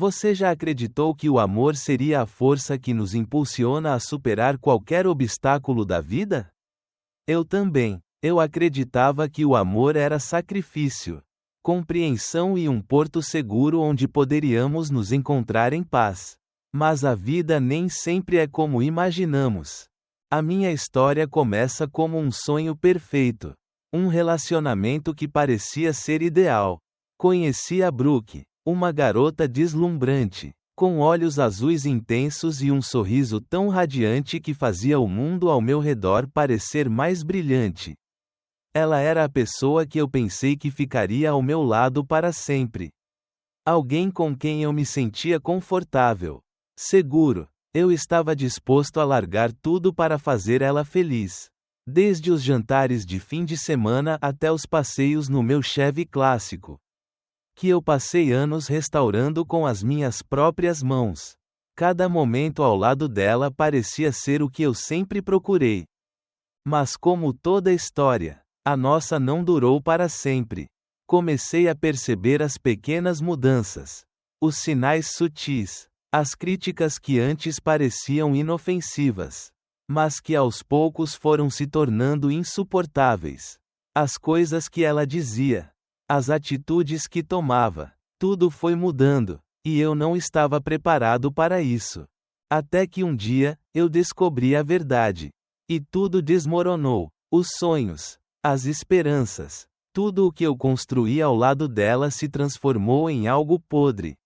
Você já acreditou que o amor seria a força que nos impulsiona a superar qualquer obstáculo da vida? Eu também. Eu acreditava que o amor era sacrifício, compreensão e um porto seguro onde poderíamos nos encontrar em paz. Mas a vida nem sempre é como imaginamos. A minha história começa como um sonho perfeito. Um relacionamento que parecia ser ideal. Conheci a Brooke, uma garota deslumbrante, com olhos azuis intensos e um sorriso tão radiante que fazia o mundo ao meu redor parecer mais brilhante. Ela era a pessoa que eu pensei que ficaria ao meu lado para sempre. Alguém com quem eu me sentia confortável, seguro. Eu estava disposto a largar tudo para fazer ela feliz. Desde os jantares de fim de semana até os passeios no meu Chevy clássico, que eu passei anos restaurando com as minhas próprias mãos. Cada momento ao lado dela parecia ser o que eu sempre procurei. Mas como toda história, a nossa não durou para sempre. Comecei a perceber as pequenas mudanças, os sinais sutis, as críticas que antes pareciam inofensivas, mas que aos poucos foram se tornando insuportáveis. As coisas que ela dizia, as atitudes que tomava, tudo foi mudando, e eu não estava preparado para isso. Até que um dia, eu descobri a verdade. E tudo desmoronou. Os sonhos, as esperanças, tudo o que eu construí ao lado dela se transformou em algo podre.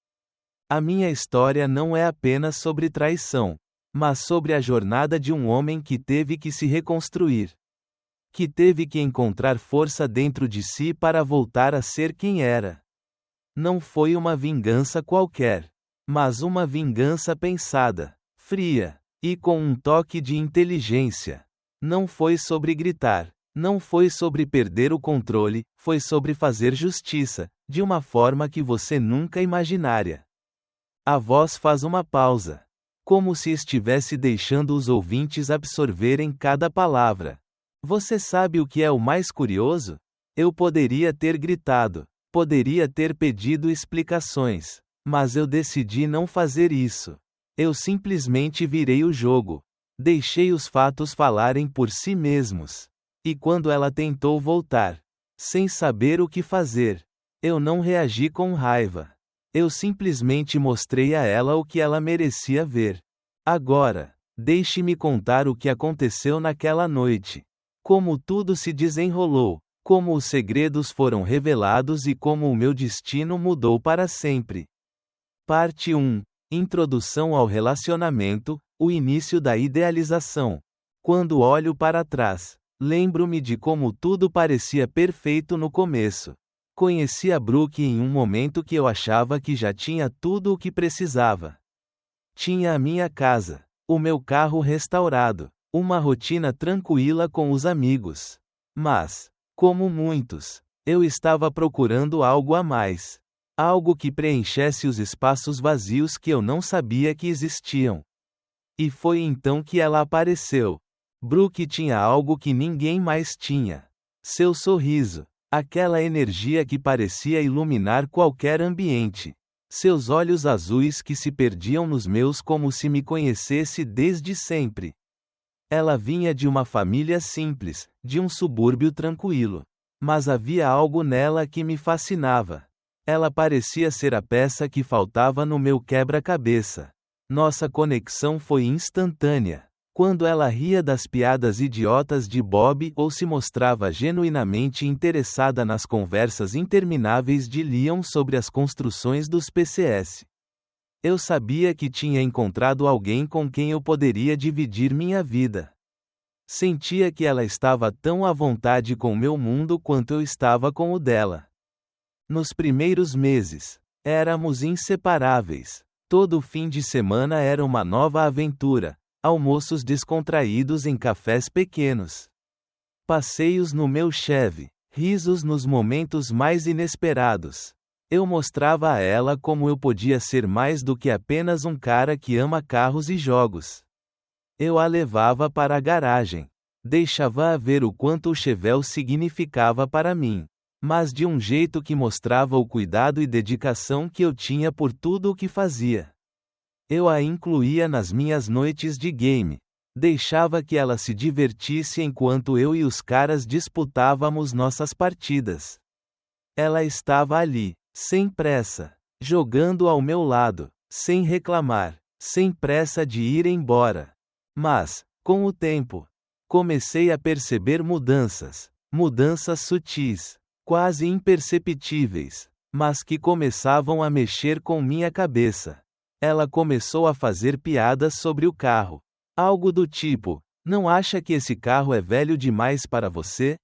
A minha história não é apenas sobre traição, mas sobre a jornada de um homem que teve que se reconstruir. Que teve que encontrar força dentro de si para voltar a ser quem era. Não foi uma vingança qualquer, mas uma vingança pensada, fria, e com um toque de inteligência. Não foi sobre gritar, não foi sobre perder o controle, foi sobre fazer justiça, de uma forma que você nunca imaginaria. A voz faz uma pausa, como se estivesse deixando os ouvintes absorverem cada palavra. Você sabe o que é o mais curioso? Eu poderia ter gritado, poderia ter pedido explicações, mas eu decidi não fazer isso. Eu simplesmente virei o jogo. Deixei os fatos falarem por si mesmos. E quando ela tentou voltar, sem saber o que fazer, eu não reagi com raiva. Eu simplesmente mostrei a ela o que ela merecia ver. Agora, deixe-me contar o que aconteceu naquela noite. Como tudo se desenrolou, como os segredos foram revelados e como o meu destino mudou para sempre. Parte 1. Introdução ao relacionamento, o início da idealização. Quando olho para trás, lembro-me de como tudo parecia perfeito no começo. Conheci a Brooke em um momento que eu achava que já tinha tudo o que precisava. Tinha a minha casa, o meu carro restaurado, uma rotina tranquila com os amigos. Mas, como muitos, eu estava procurando algo a mais. Algo que preenchesse os espaços vazios que eu não sabia que existiam. E foi então que ela apareceu. Brooke tinha algo que ninguém mais tinha. Seu sorriso. Aquela energia que parecia iluminar qualquer ambiente. Seus olhos azuis que se perdiam nos meus como se me conhecesse desde sempre. Ela vinha de uma família simples, de um subúrbio tranquilo. Mas havia algo nela que me fascinava. Ela parecia ser a peça que faltava no meu quebra-cabeça. Nossa conexão foi instantânea. Quando ela ria das piadas idiotas de Bob ou se mostrava genuinamente interessada nas conversas intermináveis de Leon sobre as construções dos PCS. Eu sabia que tinha encontrado alguém com quem eu poderia dividir minha vida. Sentia que ela estava tão à vontade com meu mundo quanto eu estava com o dela. Nos primeiros meses, éramos inseparáveis. Todo fim de semana era uma nova aventura. Almoços descontraídos em cafés pequenos. Passeios no meu Chevy. Risos nos momentos mais inesperados. Eu mostrava a ela como eu podia ser mais do que apenas um cara que ama carros e jogos. Eu a levava para a garagem. Deixava-a ver o quanto o Chevelle significava para mim. mas de um jeito que mostrava o cuidado e dedicação que eu tinha por tudo o que fazia. Eu a incluía nas minhas noites de game. Deixava que ela se divertisse enquanto eu e os caras disputávamos nossas partidas. Ela estava ali, sem pressa, jogando ao meu lado, sem reclamar, sem pressa de ir embora. Mas, com o tempo, comecei a perceber mudanças sutis, quase imperceptíveis, mas que começavam a mexer com minha cabeça. Ela começou a fazer piadas sobre o carro. Algo do tipo: não acha que esse carro é velho demais para você?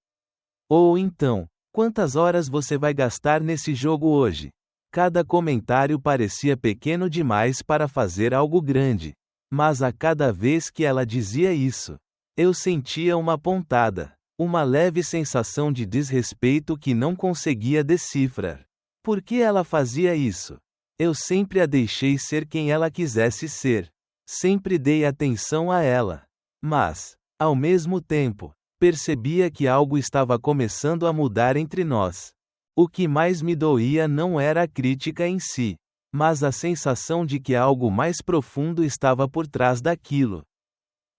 Ou então: quantas horas você vai gastar nesse jogo hoje? Cada comentário parecia pequeno demais para fazer algo grande. Mas a cada vez que ela dizia isso, eu sentia uma pontada, uma leve sensação de desrespeito que não conseguia decifrar. Por que ela fazia isso? Eu sempre a deixei ser quem ela quisesse ser. Sempre dei atenção a ela. Mas, ao mesmo tempo, percebia que algo estava começando a mudar entre nós. O que mais me doía não era a crítica em si, mas a sensação de que algo mais profundo estava por trás daquilo.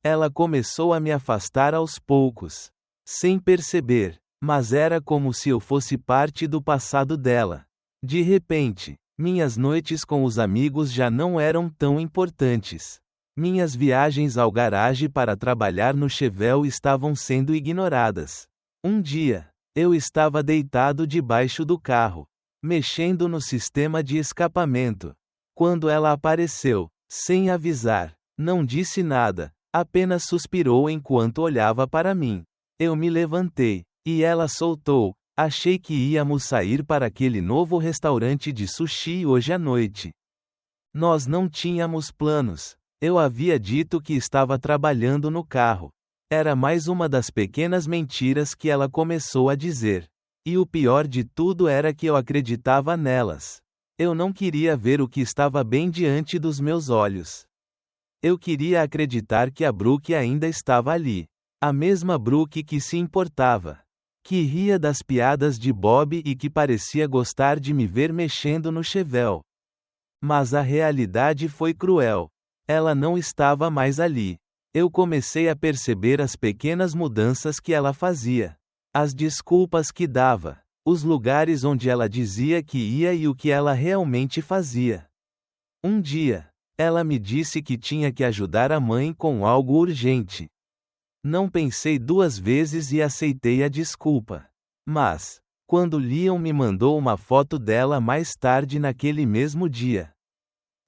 Ela começou a me afastar aos poucos, sem perceber, mas era como se eu fosse parte do passado dela. De repente, minhas noites com os amigos já não eram tão importantes. Minhas viagens ao garagem para trabalhar no Chevelle estavam sendo ignoradas. Um dia, eu estava deitado debaixo do carro, mexendo no sistema de escapamento, quando ela apareceu, sem avisar. Não disse nada, apenas suspirou enquanto olhava para mim. Eu me levantei, e ela soltou: achei que íamos sair para aquele novo restaurante de sushi hoje à noite. Nós não tínhamos planos. Eu havia dito que estava trabalhando no carro. Era mais uma das pequenas mentiras que ela começou a dizer. E o pior de tudo era que eu acreditava nelas. Eu não queria ver o que estava bem diante dos meus olhos. Eu queria acreditar que a Brooke ainda estava ali. A mesma Brooke que se importava, que ria das piadas de Bob e que parecia gostar de me ver mexendo no Chevelle. Mas a realidade foi cruel. Ela não estava mais ali. Eu comecei a perceber as pequenas mudanças que ela fazia, as desculpas que dava, os lugares onde ela dizia que ia e o que ela realmente fazia. Um dia, ela me disse que tinha que ajudar a mãe com algo urgente. Não pensei duas vezes e aceitei a desculpa. Mas, quando Leon me mandou uma foto dela mais tarde naquele mesmo dia,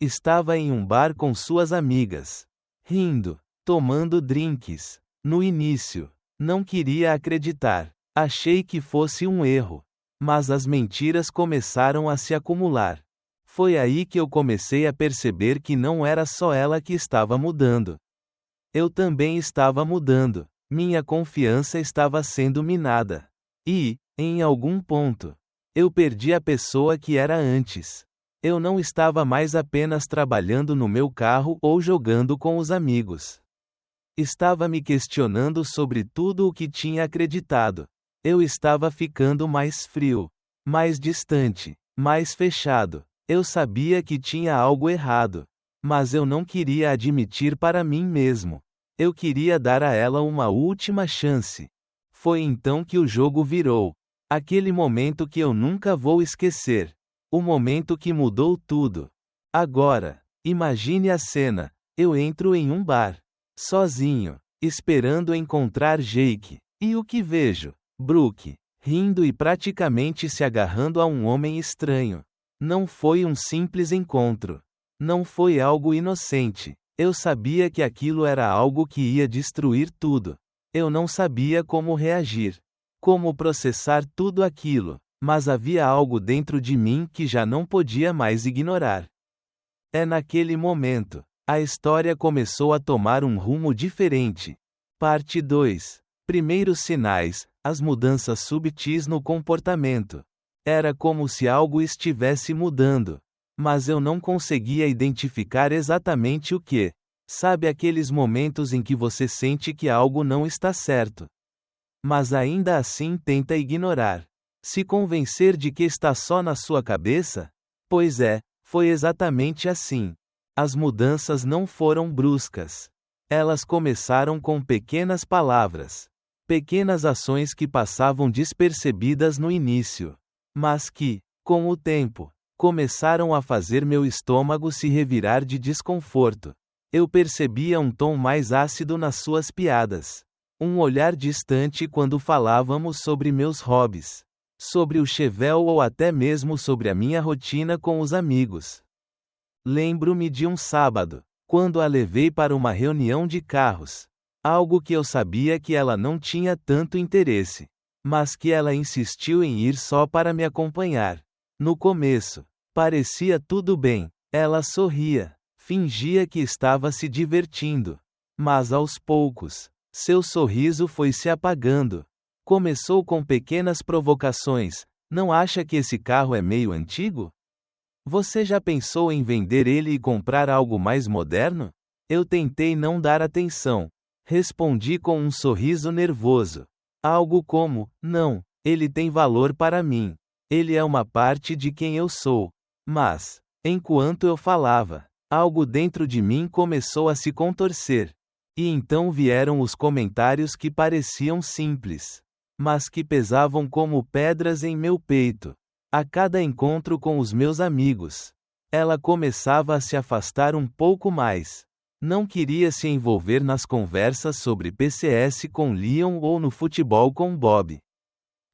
estava em um bar com suas amigas, rindo, tomando drinks. No início, não queria acreditar. Achei que fosse um erro. Mas as mentiras começaram a se acumular. Foi aí que eu comecei a perceber que não era só ela que estava mudando. Eu também estava mudando. Minha confiança estava sendo minada. E, em algum ponto, eu perdi a pessoa que era antes. Eu não estava mais apenas trabalhando no meu carro ou jogando com os amigos. Estava me questionando sobre tudo o que tinha acreditado. Eu estava ficando mais frio, mais distante, mais fechado. Eu sabia que tinha algo errado, mas eu não queria admitir para mim mesmo. Eu queria dar a ela uma última chance. Foi então que o jogo virou. Aquele momento que eu nunca vou esquecer. O momento que mudou tudo. Agora, imagine a cena. Eu entro em um bar, sozinho, esperando encontrar Jake. E o que vejo? Brooke, rindo e praticamente se agarrando a um homem estranho. Não foi um simples encontro. Não foi algo inocente. Eu sabia que aquilo era algo que ia destruir tudo. Eu não sabia como reagir, como processar tudo aquilo, mas havia algo dentro de mim que já não podia mais ignorar. É naquele momento, a história começou a tomar um rumo diferente. Parte 2. Primeiros sinais, as mudanças subtis no comportamento. Era como se algo estivesse mudando, mas eu não conseguia identificar exatamente o que. Sabe aqueles momentos em que você sente que algo não está certo, mas ainda assim tenta ignorar. Se convencer de que está só na sua cabeça? Pois é, foi exatamente assim. As mudanças não foram bruscas. Elas começaram com pequenas palavras. Pequenas ações que passavam despercebidas no início. Mas que, com o tempo, começaram a fazer meu estômago se revirar de desconforto. Eu percebia um tom mais ácido nas suas piadas. Um olhar distante quando falávamos sobre meus hobbies. Sobre o chevel ou até mesmo sobre a minha rotina com os amigos. Lembro-me de um sábado, quando a levei para uma reunião de carros. Algo que eu sabia que ela não tinha tanto interesse, mas que ela insistiu em ir só para me acompanhar. No começo, parecia tudo bem. Ela sorria, fingia que estava se divertindo. Mas aos poucos, seu sorriso foi se apagando. Começou com pequenas provocações. Não acha que esse carro é meio antigo? Você já pensou em vender ele e comprar algo mais moderno? Eu tentei não dar atenção. Respondi com um sorriso nervoso. Algo como: não, ele tem valor para mim. Ele é uma parte de quem eu sou. Mas, enquanto eu falava, algo dentro de mim começou a se contorcer. E então vieram os comentários que pareciam simples, mas que pesavam como pedras em meu peito. A cada encontro com os meus amigos, ela começava a se afastar um pouco mais. Não queria se envolver nas conversas sobre PCS com Leon ou no futebol com Bob.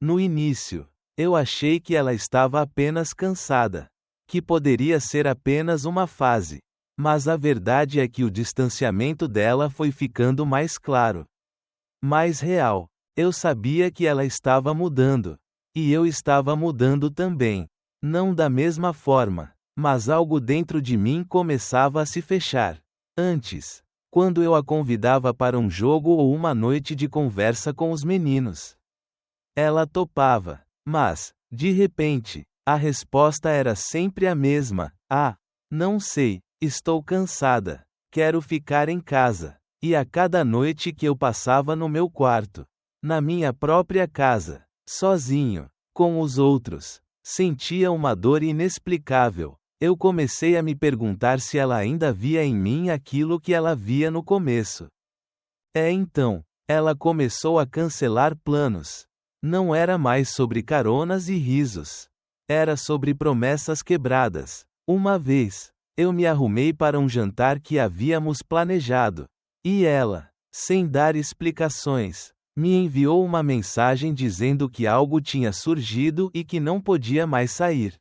No início, eu achei que ela estava apenas cansada, que poderia ser apenas uma fase. Mas a verdade é que o distanciamento dela foi ficando mais claro, mais real. Eu sabia que ela estava mudando. E eu estava mudando também. Não da mesma forma, mas algo dentro de mim começava a se fechar. Antes, quando eu a convidava para um jogo ou uma noite de conversa com os meninos, ela topava. Mas, de repente, a resposta era sempre a mesma: ah, não sei, estou cansada, quero ficar em casa. E a cada noite que eu passava no meu quarto, na minha própria casa, sozinho, com os outros, sentia uma dor inexplicável. Eu comecei a me perguntar se ela ainda via em mim aquilo que ela via no começo. Então, ela começou a cancelar planos. Não era mais sobre caronas e risos. Era sobre promessas quebradas. Uma vez, eu me arrumei para um jantar que havíamos planejado. E ela, sem dar explicações, me enviou uma mensagem dizendo que algo tinha surgido e que não podia mais sair.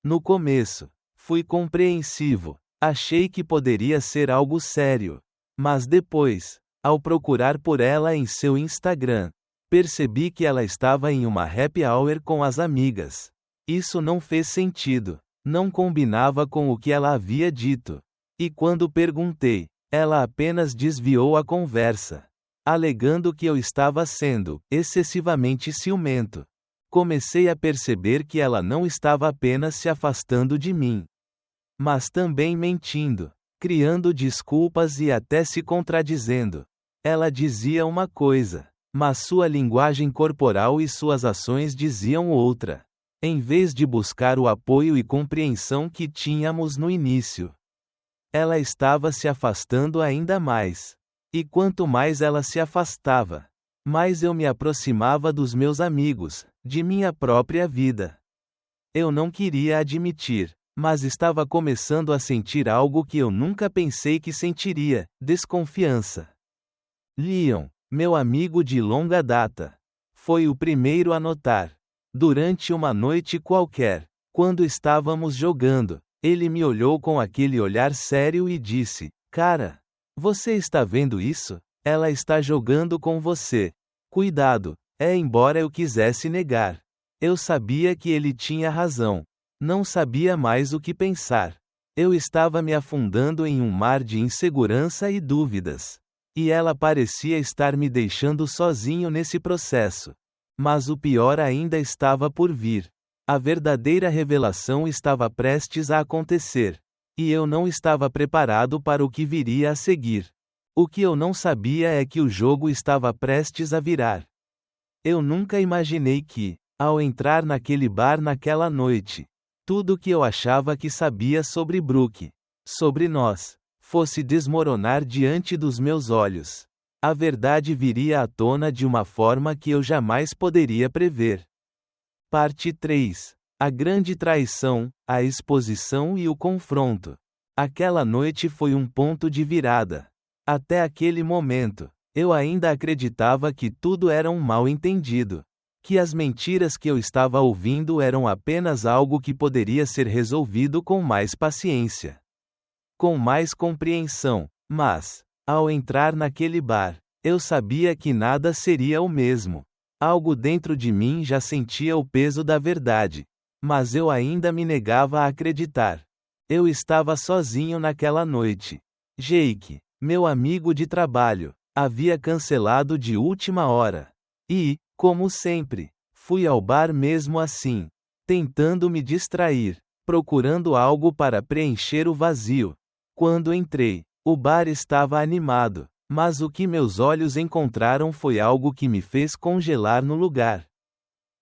No começo, fui compreensivo. Achei que poderia ser algo sério. Mas depois, ao procurar por ela em seu Instagram, percebi que ela estava em uma happy hour com as amigas. Isso não fez sentido. Não combinava com o que ela havia dito. E quando perguntei, ela apenas desviou a conversa, alegando que eu estava sendo excessivamente ciumento. Comecei a perceber que ela não estava apenas se afastando de mim, mas também mentindo, criando desculpas e até se contradizendo. Ela dizia uma coisa, mas sua linguagem corporal e suas ações diziam outra. Em vez de buscar o apoio e compreensão que tínhamos no início, ela estava se afastando ainda mais. E quanto mais ela se afastava, mais eu me aproximava dos meus amigos, de minha própria vida. Eu não queria admitir, mas estava começando a sentir algo que eu nunca pensei que sentiria: desconfiança. Leon, meu amigo de longa data, foi o primeiro a notar. Durante uma noite qualquer, quando estávamos jogando, ele me olhou com aquele olhar sério e disse: cara, você está vendo isso? Ela está jogando com você. Cuidado. Embora eu quisesse negar, eu sabia que ele tinha razão. Não sabia mais o que pensar. Eu estava me afundando em um mar de insegurança e dúvidas. E ela parecia estar me deixando sozinho nesse processo. Mas o pior ainda estava por vir. A verdadeira revelação estava prestes a acontecer. E eu não estava preparado para o que viria a seguir. O que eu não sabia é que o jogo estava prestes a virar. Eu nunca imaginei que, Ao entrar naquele bar naquela noite, tudo que eu achava que sabia sobre Brooke, sobre nós, fosse desmoronar diante dos meus olhos. A verdade viria à tona de uma forma que eu jamais poderia prever. Parte 3. A grande traição, a exposição e o confronto. Aquela noite foi um ponto de virada. Até aquele momento, eu ainda acreditava que tudo era um mal-entendido. Que as mentiras que eu estava ouvindo eram apenas algo que poderia ser resolvido com mais paciência, com mais compreensão. Mas, ao entrar naquele bar, eu sabia que nada seria o mesmo. Algo dentro de mim já sentia o peso da verdade, mas eu ainda me negava a acreditar. Eu estava sozinho naquela noite. Jake, meu amigo de trabalho, havia cancelado de última hora. E, como sempre, fui ao bar mesmo assim, tentando me distrair, procurando algo para preencher o vazio. Quando entrei, o bar estava animado, mas o que meus olhos encontraram foi algo que me fez congelar no lugar.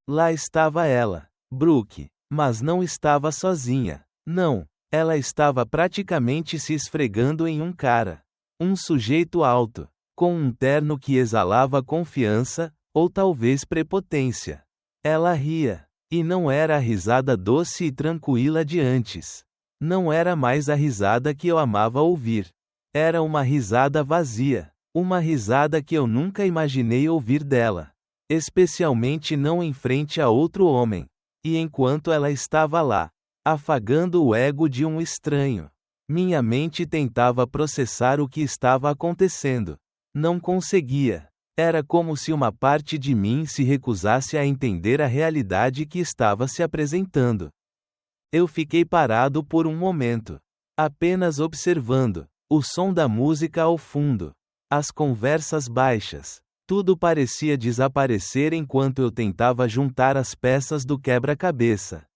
Lá estava ela, Brooke, mas não estava sozinha. Não, ela estava praticamente se esfregando em um cara. Um sujeito alto, com um terno que exalava confiança, ou talvez prepotência. Ela ria, e não era a risada doce e tranquila de antes. Não era mais a risada que eu amava ouvir. Era uma risada vazia, uma risada que eu nunca imaginei ouvir dela. Especialmente não em frente a outro homem. E enquanto ela estava lá, afagando o ego de um estranho, minha mente tentava processar o que estava acontecendo. Não conseguia. Era como se uma parte de mim se recusasse a entender a realidade que estava se apresentando. Eu fiquei parado por um momento, apenas observando o som da música ao fundo, as conversas baixas. Tudo parecia desaparecer enquanto eu tentava juntar as peças do quebra-cabeça.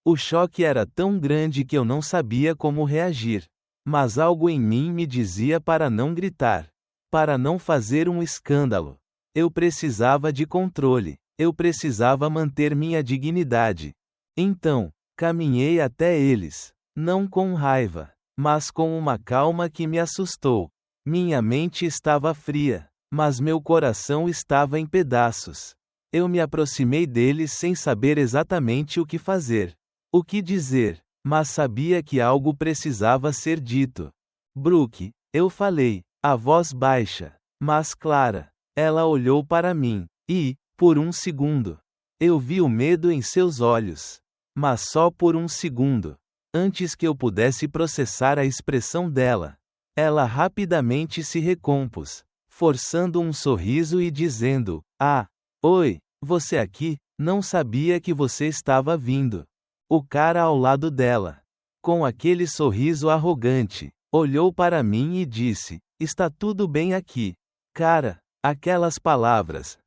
O choque era tão grande que eu não sabia como reagir, mas algo em mim me dizia para não gritar. Para não fazer um escândalo. Eu precisava de controle. Eu precisava manter minha dignidade. Então, caminhei até eles. Não com raiva, mas com uma calma que me assustou. Minha mente estava fria, mas meu coração estava em pedaços. Eu me aproximei deles sem saber exatamente o que fazer. O que dizer, mas sabia que algo precisava ser dito. Brooke, eu falei. A voz baixa, mas clara. Ela olhou para mim, e, por um segundo, eu vi o medo em seus olhos. Mas só por um segundo. Antes que eu pudesse processar a expressão dela, ela rapidamente se recompôs, forçando um sorriso e dizendo: "Ah, oi, você aqui? Não sabia que você estava vindo." O cara ao lado dela, com aquele sorriso arrogante, olhou para mim e disse: "Está tudo bem aqui." Cara, aquelas palavras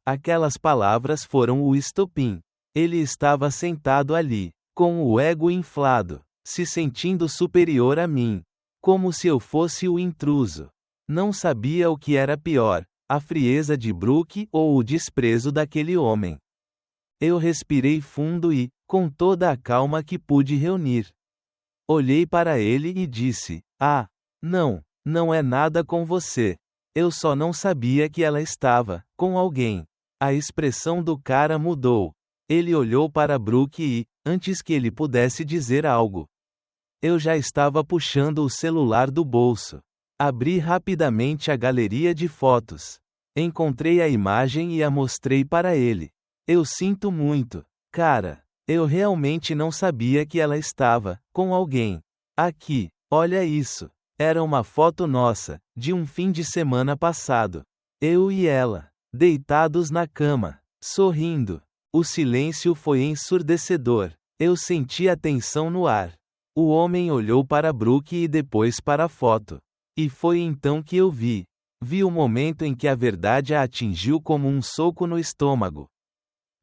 foram o estopim. Ele estava sentado ali, com o ego inflado, se sentindo superior a mim, como se eu fosse o intruso. Não sabia o que era pior, a frieza de Brooke ou o desprezo daquele homem. Eu respirei fundo e, com toda a calma que pude reunir, olhei para ele e disse: "Ah, não é nada com você. Eu só não sabia que ela estava com alguém." A expressão do cara mudou. Ele olhou para Brooke e, antes que ele pudesse dizer algo, eu já estava puxando o celular do bolso. Abri rapidamente a galeria de fotos. Encontrei a imagem e a mostrei para ele. "Eu sinto muito, cara. Eu realmente não sabia que ela estava com alguém. Aqui, olha isso." Era uma foto nossa, de um fim de semana passado. Eu e ela, deitados na cama, sorrindo. O silêncio foi ensurdecedor. Eu senti a tensão no ar. O homem olhou para Brooke e depois para a foto. E foi então que eu vi. Vi o momento em que a verdade a atingiu como um soco no estômago.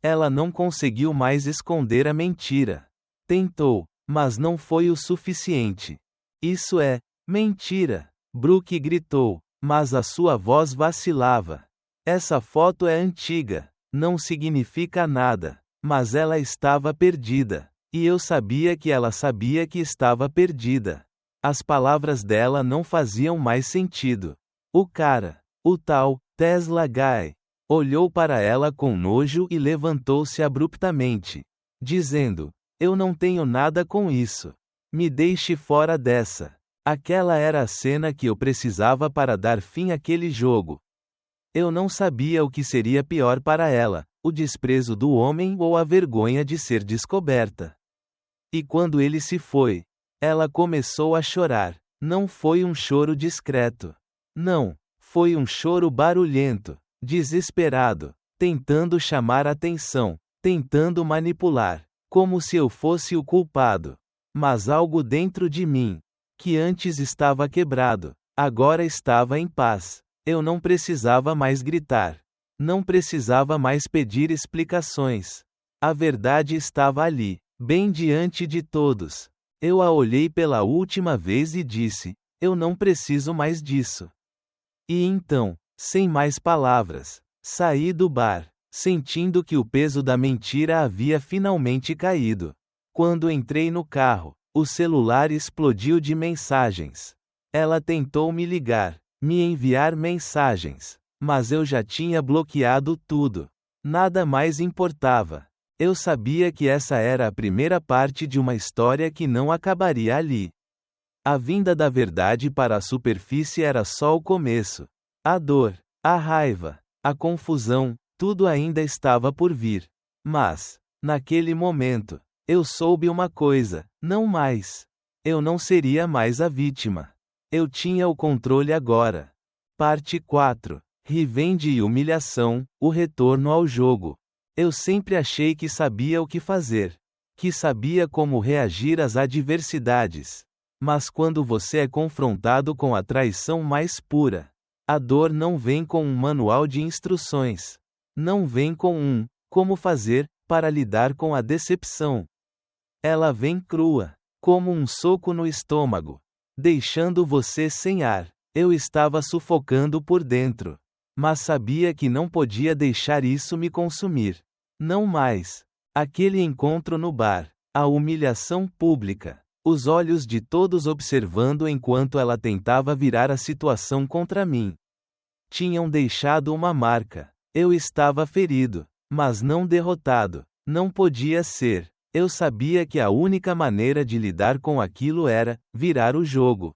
Ela não conseguiu mais esconder a mentira. Tentou, mas não foi o suficiente. "Isso é mentira!" Brooke gritou, mas a sua voz vacilava. "Essa foto é antiga. Não significa nada." Mas ela estava perdida. E eu sabia que ela sabia que estava perdida. As palavras dela não faziam mais sentido. O cara, o tal Tesla Guy, olhou para ela com nojo e levantou-se abruptamente, dizendo: "Eu não tenho nada com isso. Me deixe fora dessa." Aquela era a cena que eu precisava para dar fim àquele jogo. Eu não sabia o que seria pior para ela, o desprezo do homem ou a vergonha de ser descoberta. E quando ele se foi, ela começou a chorar. Não foi um choro discreto. Não, foi um choro barulhento, desesperado, tentando chamar atenção, tentando manipular, como se eu fosse o culpado. Mas algo dentro de mim, que antes estava quebrado, agora estava em paz. Eu não precisava mais gritar. Não precisava mais pedir explicações. A verdade estava ali, bem diante de todos. Eu a olhei pela última vez e disse: "Eu não preciso mais disso." E então, sem mais palavras, saí do bar, sentindo que o peso da mentira havia finalmente caído. Quando entrei no carro, o celular explodiu de mensagens. Ela tentou me ligar, me enviar mensagens, mas eu já tinha bloqueado tudo. Nada mais importava. Eu sabia que essa era a primeira parte de uma história que não acabaria ali. A vinda da verdade para a superfície era só o começo. A dor, a raiva, a confusão, tudo ainda estava por vir. Mas, naquele momento, eu soube uma coisa: não mais. Eu não seria mais a vítima. Eu tinha o controle agora. Parte 4. Revenge e humilhação, o retorno ao jogo. Eu sempre achei que sabia o que fazer. Que sabia como reagir às adversidades. Mas quando você é confrontado com a traição mais pura, a dor não vem com um manual de instruções. Não vem com um como fazer para lidar com a decepção. Ela vem crua, como um soco no estômago, deixando você sem ar. Eu estava sufocando por dentro, mas sabia que não podia deixar isso me consumir. Não mais. Aquele encontro no bar, a humilhação pública, os olhos de todos observando enquanto ela tentava virar a situação contra mim, tinham deixado uma marca. Eu estava ferido, mas não derrotado. Não podia ser. Eu sabia que a única maneira de lidar com aquilo era virar o jogo.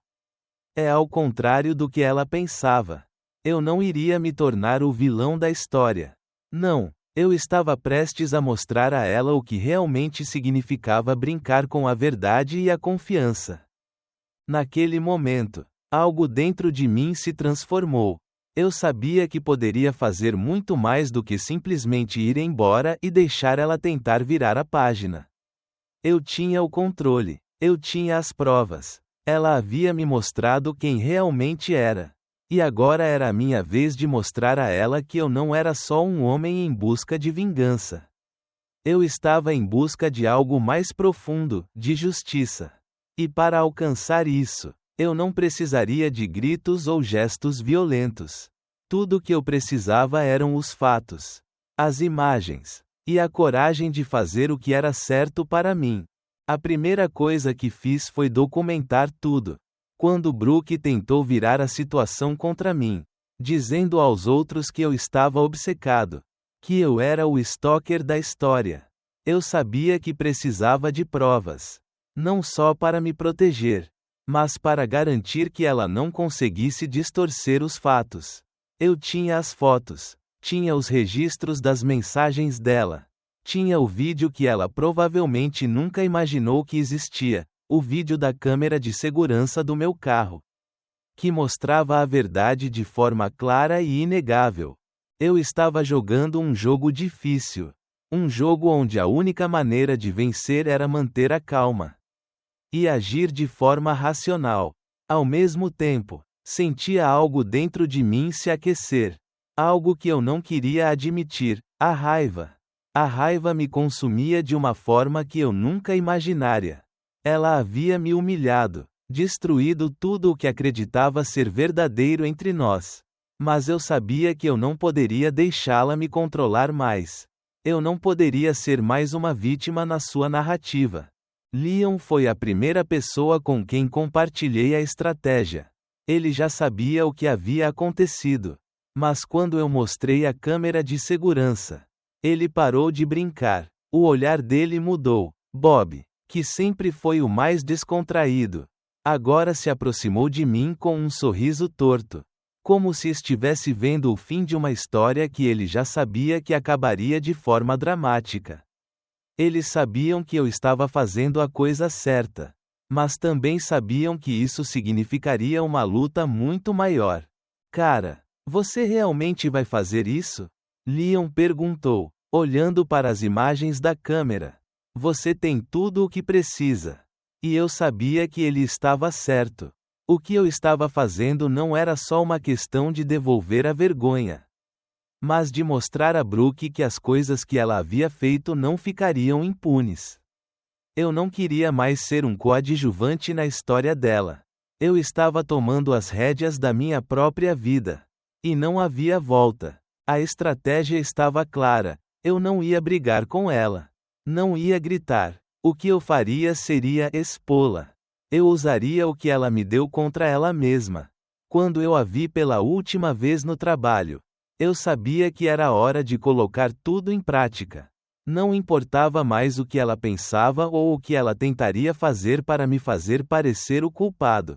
É ao contrário do que ela pensava. Eu não iria me tornar o vilão da história. Não, eu estava prestes a mostrar a ela o que realmente significava brincar com a verdade e a confiança. Naquele momento, algo dentro de mim se transformou. Eu sabia que poderia fazer muito mais do que simplesmente ir embora e deixar ela tentar virar a página. Eu tinha o controle. Eu tinha as provas. Ela havia me mostrado quem realmente era. E agora era a minha vez de mostrar a ela que eu não era só um homem em busca de vingança. Eu estava em busca de algo mais profundo, de justiça. E para alcançar isso, eu não precisaria de gritos ou gestos violentos. Tudo que eu precisava eram os fatos, as imagens, e a coragem de fazer o que era certo para mim. A primeira coisa que fiz foi documentar tudo. Quando Brooke tentou virar a situação contra mim, dizendo aos outros que eu estava obcecado, que eu era o stalker da história, eu sabia que precisava de provas. Não só para me proteger, mas para garantir que ela não conseguisse distorcer os fatos. Eu tinha as fotos, tinha os registros das mensagens dela, tinha o vídeo que ela provavelmente nunca imaginou que existia, o vídeo da câmera de segurança do meu carro, que mostrava a verdade de forma clara e inegável. Eu estava jogando um jogo difícil, um jogo onde a única maneira de vencer era manter a calma e agir de forma racional. Ao mesmo tempo, sentia algo dentro de mim se aquecer. Algo que eu não queria admitir, a raiva. A raiva me consumia de uma forma que eu nunca imaginaria. Ela havia me humilhado, destruído tudo o que acreditava ser verdadeiro entre nós. Mas eu sabia que eu não poderia deixá-la me controlar mais. Eu não poderia ser mais uma vítima na sua narrativa. Leon foi a primeira pessoa com quem compartilhei a estratégia. Ele já sabia o que havia acontecido. Mas quando eu mostrei a câmera de segurança, ele parou de brincar. O olhar dele mudou. Bob, que sempre foi o mais descontraído, agora se aproximou de mim com um sorriso torto, como se estivesse vendo o fim de uma história que ele já sabia que acabaria de forma dramática. Eles sabiam que eu estava fazendo a coisa certa, mas também sabiam que isso significaria uma luta muito maior. Cara, você realmente vai fazer isso? Leon perguntou, olhando para as imagens da câmera. Você tem tudo o que precisa. E eu sabia que ele estava certo. O que eu estava fazendo não era só uma questão de devolver a vergonha, mas de mostrar a Brooke que as coisas que ela havia feito não ficariam impunes. Eu não queria mais ser um coadjuvante na história dela. Eu estava tomando as rédeas da minha própria vida. E não havia volta. A estratégia estava clara. Eu não ia brigar com ela. Não ia gritar. O que eu faria seria expô-la. Eu usaria o que ela me deu contra ela mesma. Quando eu a vi pela última vez no trabalho, eu sabia que era hora de colocar tudo em prática. Não importava mais o que ela pensava ou o que ela tentaria fazer para me fazer parecer o culpado.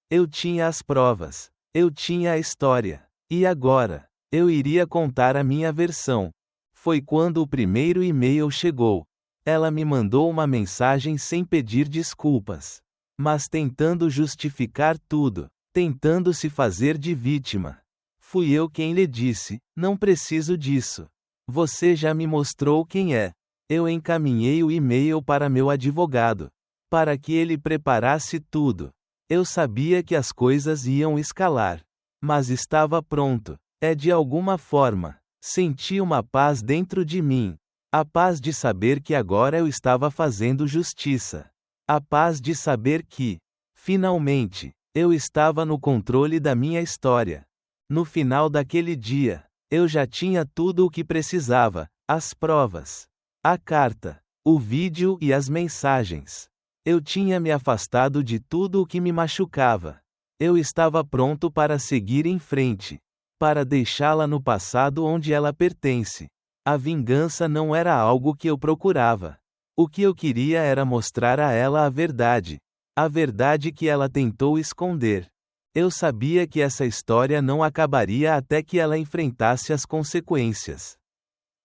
Eu tinha as provas. Eu tinha a história. E agora, eu iria contar a minha versão. Foi quando o primeiro e-mail chegou. Ela me mandou uma mensagem sem pedir desculpas, mas tentando justificar tudo, tentando se fazer de vítima. Fui eu quem lhe disse: não preciso disso. Você já me mostrou quem é. Eu encaminhei o e-mail para meu advogado, para que ele preparasse tudo. Eu sabia que as coisas iam escalar, mas estava pronto. De alguma forma, senti uma paz dentro de mim. A paz de saber que agora eu estava fazendo justiça. A paz de saber que, finalmente, eu estava no controle da minha história. No final daquele dia, eu já tinha tudo o que precisava: as provas, a carta, o vídeo e as mensagens. Eu tinha me afastado de tudo o que me machucava. Eu estava pronto para seguir em frente, para deixá-la no passado onde ela pertence. A vingança não era algo que eu procurava. O que eu queria era mostrar a ela a verdade que ela tentou esconder. Eu sabia que essa história não acabaria até que ela enfrentasse as consequências.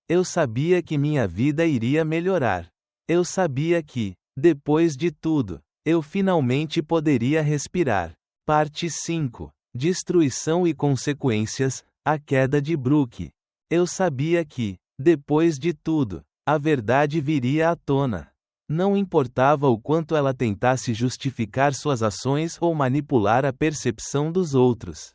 Eu sabia que minha vida iria melhorar. Eu sabia que, depois de tudo, eu finalmente poderia respirar. Parte 5. Destruição e consequências, a queda de Brooke. Eu sabia que, depois de tudo, a verdade viria à tona. Não importava o quanto ela tentasse justificar suas ações ou manipular a percepção dos outros.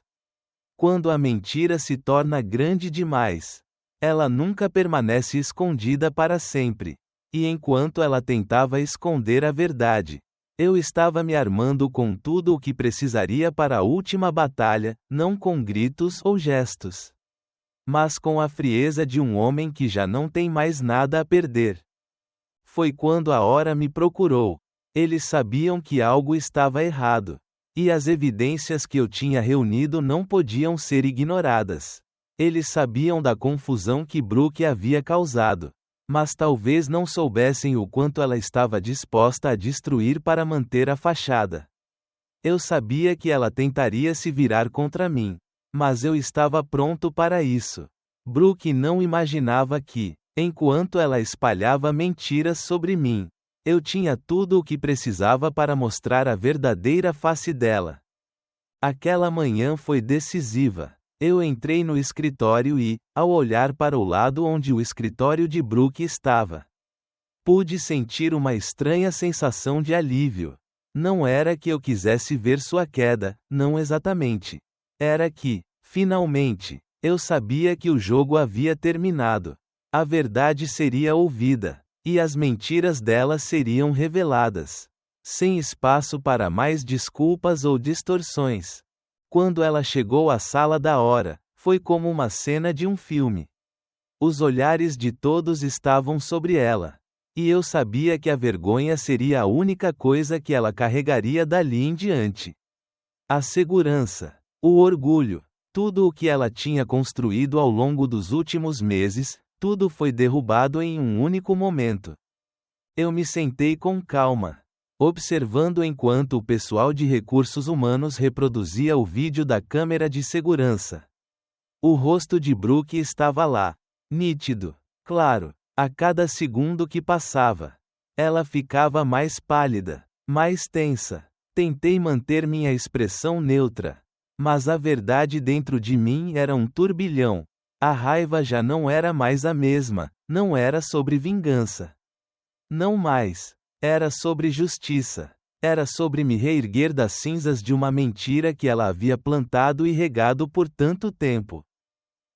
Quando a mentira se torna grande demais, ela nunca permanece escondida para sempre. E enquanto ela tentava esconder a verdade, eu estava me armando com tudo o que precisaria para a última batalha, não com gritos ou gestos, mas com a frieza de um homem que já não tem mais nada a perder. Foi quando a hora me procurou. Eles sabiam que algo estava errado, e as evidências que eu tinha reunido não podiam ser ignoradas. Eles sabiam da confusão que Brooke havia causado, mas talvez não soubessem o quanto ela estava disposta a destruir para manter a fachada. Eu sabia que ela tentaria se virar contra mim, mas eu estava pronto para isso. Brooke não imaginava que, enquanto ela espalhava mentiras sobre mim, eu tinha tudo o que precisava para mostrar a verdadeira face dela. Aquela manhã foi decisiva. Eu entrei no escritório e, ao olhar para o lado onde o escritório de Brooke estava, pude sentir uma estranha sensação de alívio. Não era que eu quisesse ver sua queda, não exatamente. Era que, finalmente, eu sabia que o jogo havia terminado. A verdade seria ouvida, e as mentiras dela seriam reveladas, sem espaço para mais desculpas ou distorções. Quando ela chegou à sala da hora, foi como uma cena de um filme. Os olhares de todos estavam sobre ela. E eu sabia que a vergonha seria a única coisa que ela carregaria dali em diante. A segurança, o orgulho, tudo o que ela tinha construído ao longo dos últimos meses, tudo foi derrubado em um único momento. Eu me sentei com calma, observando enquanto o pessoal de recursos humanos reproduzia o vídeo da câmera de segurança. O rosto de Brooke estava lá, nítido, claro, a cada segundo que passava. Ela ficava mais pálida, mais tensa. Tentei manter minha expressão neutra. Mas a verdade dentro de mim era um turbilhão. A raiva já não era mais a mesma, não era sobre vingança. Não mais. Era sobre justiça. Era sobre me reerguer das cinzas de uma mentira que ela havia plantado e regado por tanto tempo.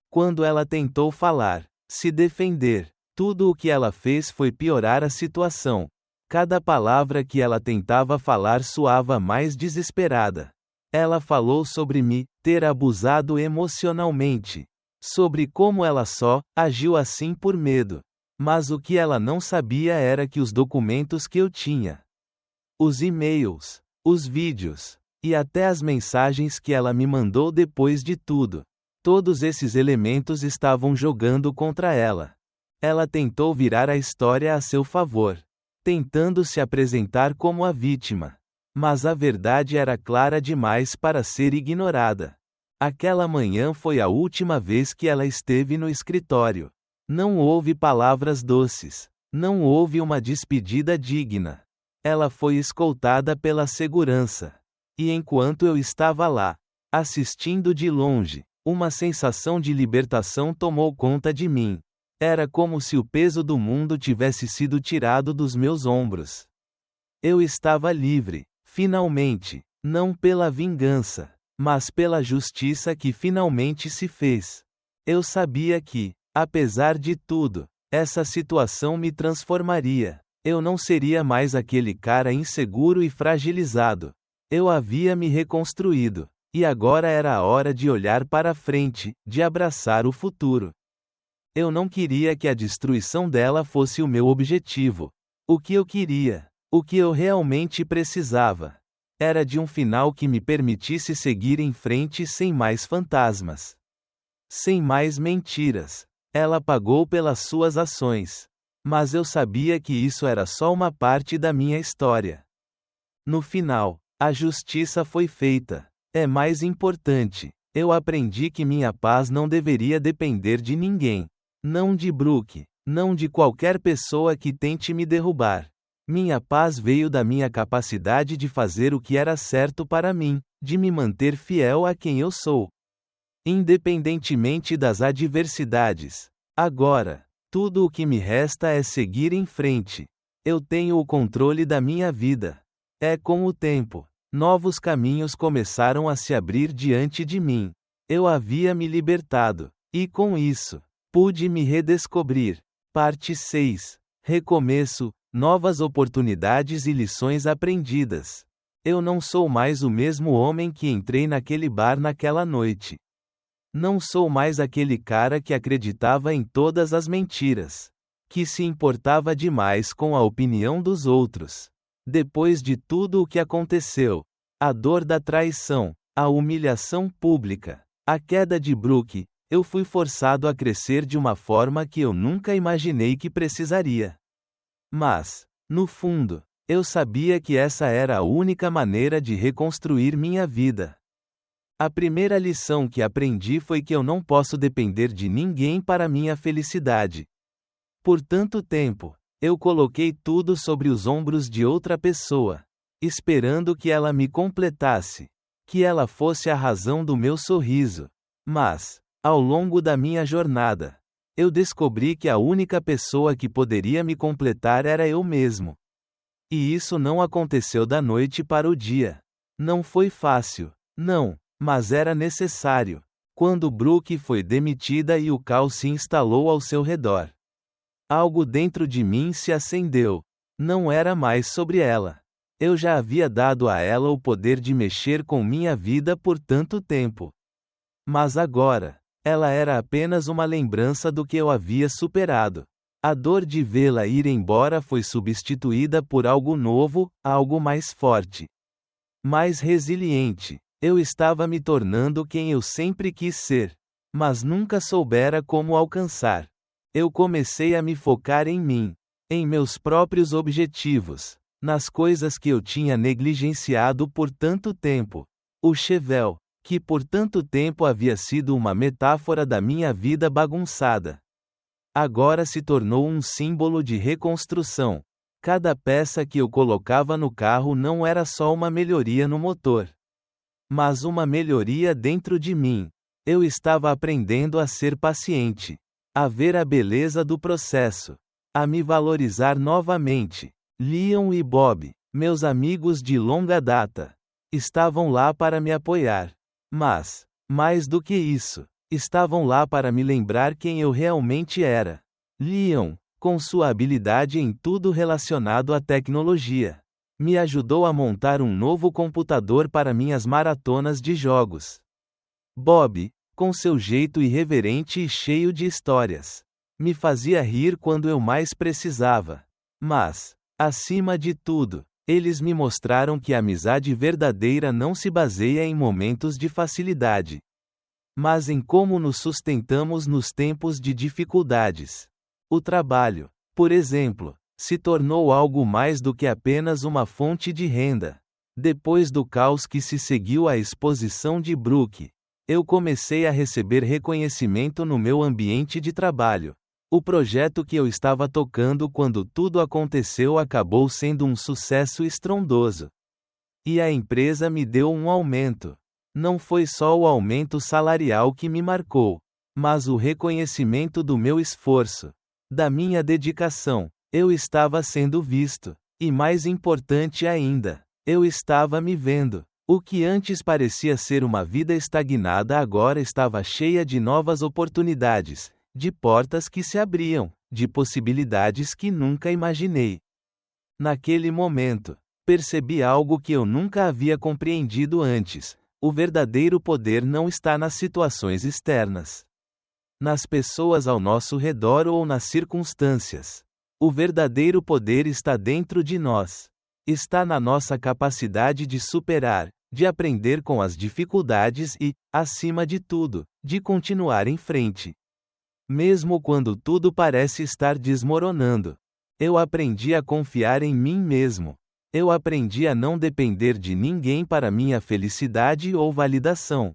Quando ela tentou falar, se defender, tudo o que ela fez foi piorar a situação. Cada palavra que ela tentava falar soava mais desesperada. Ela falou sobre me ter abusado emocionalmente. Sobre como ela só agiu assim por medo. Mas o que ela não sabia era que os documentos que eu tinha, os e-mails, os vídeos, e até as mensagens que ela me mandou depois de tudo, todos esses elementos estavam jogando contra ela. Ela tentou virar a história a seu favor, tentando se apresentar como a vítima. Mas a verdade era clara demais para ser ignorada. Aquela manhã foi a última vez que ela esteve no escritório. Não houve palavras doces. Não houve uma despedida digna. Ela foi escoltada pela segurança. E enquanto eu estava lá, assistindo de longe, uma sensação de libertação tomou conta de mim. Era como se o peso do mundo tivesse sido tirado dos meus ombros. Eu estava livre, finalmente, não pela vingança, mas pela justiça que finalmente se fez. Eu sabia que, apesar de tudo, essa situação me transformaria. Eu não seria mais aquele cara inseguro e fragilizado. Eu havia me reconstruído, e agora era a hora de olhar para frente, de abraçar o futuro. Eu não queria que a destruição dela fosse o meu objetivo. O que eu queria, o que eu realmente precisava, era de um final que me permitisse seguir em frente sem mais fantasmas. Sem mais mentiras. Ela pagou pelas suas ações. Mas eu sabia que isso era só uma parte da minha história. No final, a justiça foi feita. É mais importante. Eu aprendi que minha paz não deveria depender de ninguém. Não de Brooke. Não de qualquer pessoa que tente me derrubar. Minha paz veio da minha capacidade de fazer o que era certo para mim, de me manter fiel a quem eu sou. Independentemente das adversidades. Agora, tudo o que me resta é seguir em frente. Eu tenho o controle da minha vida. É com o tempo. Novos caminhos começaram a se abrir diante de mim. Eu havia me libertado. E com isso, pude me redescobrir. Parte 6. Recomeço, novas oportunidades e lições aprendidas. Eu não sou mais o mesmo homem que entrei naquele bar naquela noite. Não sou mais aquele cara que acreditava em todas as mentiras. Que se importava demais com a opinião dos outros. Depois de tudo o que aconteceu, a dor da traição, a humilhação pública, a queda de Brooke, eu fui forçado a crescer de uma forma que eu nunca imaginei que precisaria. Mas, no fundo, eu sabia que essa era a única maneira de reconstruir minha vida. A primeira lição que aprendi foi que eu não posso depender de ninguém para minha felicidade. Por tanto tempo, eu coloquei tudo sobre os ombros de outra pessoa, esperando que ela me completasse, que ela fosse a razão do meu sorriso. Mas, ao longo da minha jornada, eu descobri que a única pessoa que poderia me completar era eu mesmo. E isso não aconteceu da noite para o dia. Não foi fácil, não. Mas era necessário. Quando Brooke foi demitida e o caos se instalou ao seu redor, algo dentro de mim se acendeu. Não era mais sobre ela. Eu já havia dado a ela o poder de mexer com minha vida por tanto tempo. Mas agora, Ela era apenas uma lembrança do que eu havia superado. A dor de vê-la ir embora foi substituída por algo novo, algo mais forte. Mais resiliente. Eu estava me tornando quem eu sempre quis ser. Mas nunca soubera como alcançar. Eu comecei a me focar em mim. Em meus próprios objetivos. Nas coisas que eu tinha negligenciado por tanto tempo. O Chevelle, que por tanto tempo havia sido uma metáfora da minha vida bagunçada, agora se tornou um símbolo de reconstrução. Cada peça que eu colocava no carro não era só uma melhoria no motor, mas uma melhoria dentro de mim. Eu estava aprendendo a ser paciente, a ver a beleza do processo, a me valorizar novamente. Leon e Bob, meus amigos de longa data, estavam lá para me apoiar. Mas, mais do que isso, estavam lá para me lembrar quem eu realmente era. Leon, com sua habilidade em tudo relacionado à tecnologia, me ajudou a montar um novo computador para minhas maratonas de jogos. Bob, com seu jeito irreverente e cheio de histórias, me fazia rir quando eu mais precisava. Mas, acima de tudo, eles me mostraram que a amizade verdadeira não se baseia em momentos de facilidade, mas em como nos sustentamos nos tempos de dificuldades. O trabalho, por exemplo, se tornou algo mais do que apenas uma fonte de renda. Depois do caos que se seguiu à exposição de Brook, eu comecei a receber reconhecimento no meu ambiente de trabalho. O projeto que eu estava tocando quando tudo aconteceu acabou sendo um sucesso estrondoso. E a empresa me deu um aumento. Não foi só o aumento salarial que me marcou, mas o reconhecimento do meu esforço, da minha dedicação. Eu estava sendo visto. E mais importante ainda, eu estava me vendo. O que antes parecia ser uma vida estagnada agora estava cheia de novas oportunidades, de portas que se abriam, de possibilidades que nunca imaginei. Naquele momento, percebi algo que eu nunca havia compreendido antes: o verdadeiro poder não está nas situações externas, nas pessoas ao nosso redor ou nas circunstâncias. O verdadeiro poder está dentro de nós. Está na nossa capacidade de superar, de aprender com as dificuldades e, acima de tudo, de continuar em frente. Mesmo quando tudo parece estar desmoronando. Eu aprendi a confiar em mim mesmo. Eu aprendi a não depender de ninguém para minha felicidade ou validação.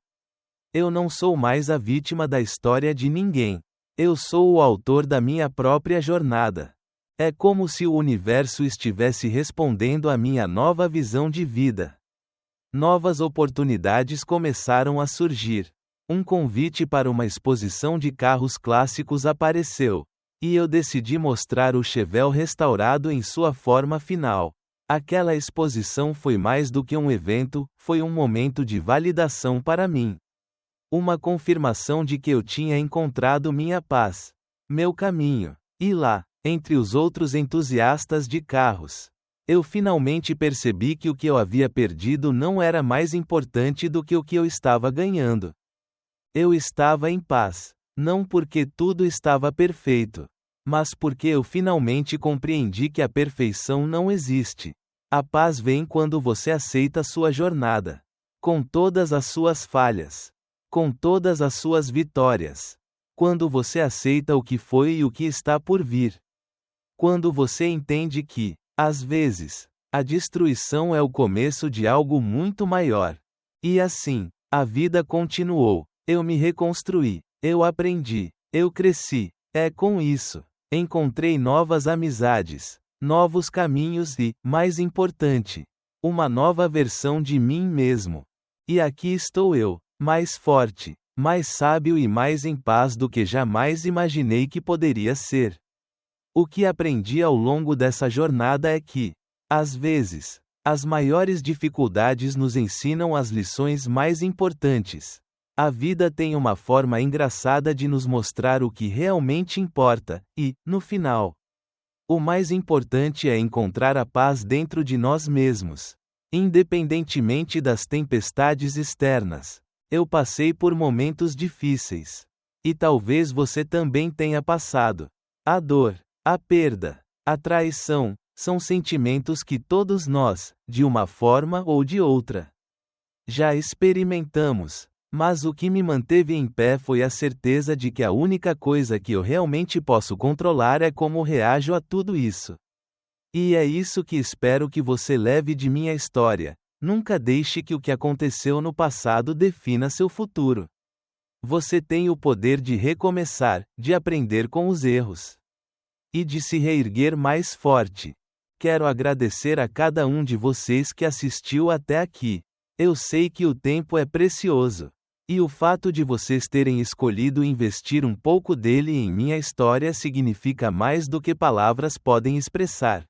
Eu não sou mais a vítima da história de ninguém. Eu sou o autor da minha própria jornada. É como se o universo estivesse respondendo à minha nova visão de vida. Novas oportunidades começaram a surgir. Um convite para uma exposição de carros clássicos apareceu, e eu decidi mostrar o Chevelle restaurado em sua forma final. Aquela exposição foi mais do que um evento, foi um momento de validação para mim. Uma confirmação de que eu tinha encontrado minha paz, meu caminho. E lá, entre os outros entusiastas de carros, eu finalmente percebi que o que eu havia perdido não era mais importante do que o que eu estava ganhando. Eu estava em paz, não porque tudo estava perfeito, mas porque eu finalmente compreendi que a perfeição não existe. A paz vem quando você aceita sua jornada, com todas as suas falhas, com todas as suas vitórias. Quando você aceita o que foi e o que está por vir. Quando você entende que, às vezes, a destruição é o começo de algo muito maior. E assim, a vida continuou. Eu me reconstruí, eu aprendi, eu cresci. É com isso, encontrei novas amizades, novos caminhos e, mais importante, uma nova versão de mim mesmo. E aqui estou eu, mais forte, mais sábio e mais em paz do que jamais imaginei que poderia ser. O que aprendi ao longo dessa jornada é que, às vezes, as maiores dificuldades nos ensinam as lições mais importantes. A vida tem uma forma engraçada de nos mostrar o que realmente importa, e, no final, o mais importante é encontrar a paz dentro de nós mesmos. Independentemente das tempestades externas, eu passei por momentos difíceis. E talvez você também tenha passado. A dor, a perda, a traição, são sentimentos que todos nós, de uma forma ou de outra, já experimentamos. Mas o que me manteve em pé foi a certeza de que a única coisa que eu realmente posso controlar é como reajo a tudo isso. E é isso que espero que você leve de minha história. Nunca deixe que o que aconteceu no passado defina seu futuro. Você tem o poder de recomeçar, de aprender com os erros e de se reerguer mais forte. Quero agradecer a cada um de vocês que assistiu até aqui. Eu sei que o tempo é precioso. E o fato de vocês terem escolhido investir um pouco dele em minha história significa mais do que palavras podem expressar.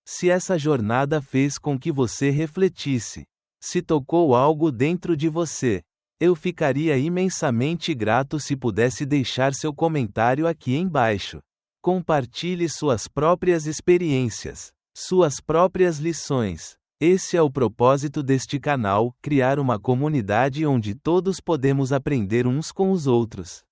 Se essa jornada fez com que você refletisse, se tocou algo dentro de você, eu ficaria imensamente grato se pudesse deixar seu comentário aqui embaixo. Compartilhe suas próprias experiências, suas próprias lições. Esse é o propósito deste canal, criar uma comunidade onde todos podemos aprender uns com os outros.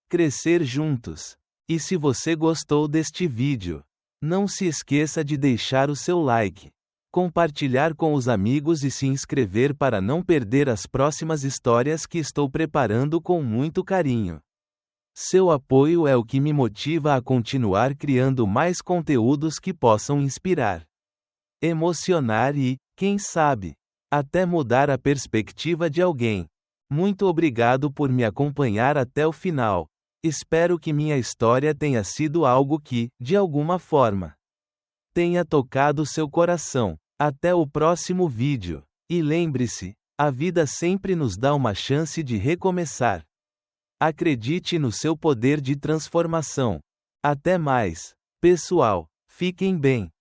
Crescer juntos. E se você gostou deste vídeo, não se esqueça de deixar o seu like, compartilhar com os amigos e se inscrever para não perder as próximas histórias que estou preparando com muito carinho. Seu apoio é o que me motiva a continuar criando mais conteúdos que possam inspirar, emocionar e, quem sabe, até mudar a perspectiva de alguém. Muito obrigado por me acompanhar até o final. Espero que minha história tenha sido algo que, de alguma forma, tenha tocado seu coração. Até o próximo vídeo. E lembre-se, a vida sempre nos dá uma chance de recomeçar. Acredite no seu poder de transformação. Até mais, pessoal. Fiquem bem.